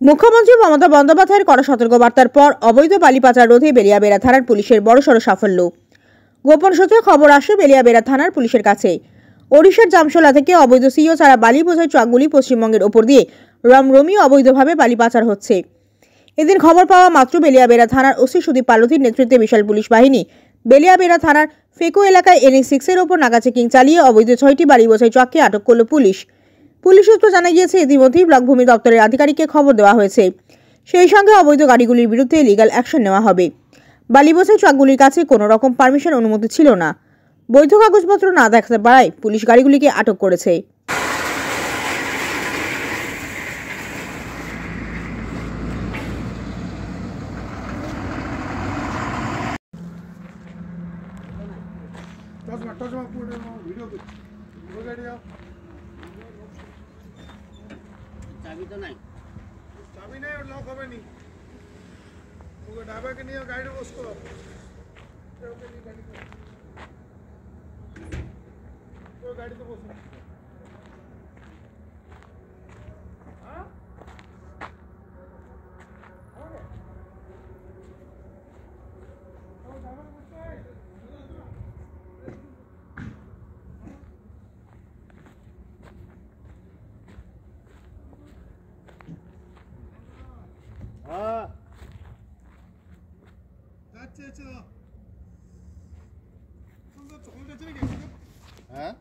মুখ্যমন্ত্রী মমতা বন্দ্যোপাধ্যায়ের কড়া সতর্কবার্তার পর অবৈধ বালি পাচার রোধে বেলিয়াবেড়া থানার পুলিশের বড়সড় সাফল্য। গোপন সূত্রে খবর আসে বেলিয়াবেড়া থানার পুলিশের কাছে ওড়িশার জামশোলা থেকে অবৈধ সিও ছাড়া বালি বোঝাই ট্রাকগুলি পশ্চিমবঙ্গের ওপর দিয়ে রমরমিয়ে অবৈধভাবে বালি পাচার হচ্ছে। এদিন খবর পাওয়া মাত্র বেলিয়াবেড়া থানার ওসি সুদীপ পালথির নেতৃত্বে বিশাল পুলিশ বাহিনী বেলিয়াবেড়া থানার ফেকো এলাকায় NH6-এর ওপর নাকা চেকিং চালিয়ে অবৈধ 6টি বালি বোঝাই ট্রাককে আটক করল পুলিশ। পুলিশ সূত্র জানা গিয়েছে ইতিমধ্যেই ব্লক ভূমি দপ্তরের আধিকারিককে খবর দেওয়া হয়েছে। সেই সঙ্গে অবৈধ গাড়িগুলির বিরুদ্ধে লিগ্যাল অ্যাকশন নেওয়া হবে। বালি বোঝাই ট্রাকগুলির কাছে কোনো রকম পারমিশন অনুমতি ছিল না। বৈধ কাগজপত্র না দেখাতে পারায় পুলিশ গাড়িগুলিকে আটক করেছে। চাবি তো নাই, চাবি নেই, লক হবে নি। ওকে ড্রাইভারকে নিয়ে গাড়িতে বসতো। গাড়িতে বসো। যাচ্ছে, চল। চল, চল, চল, চল, চল। হ্যাঁ।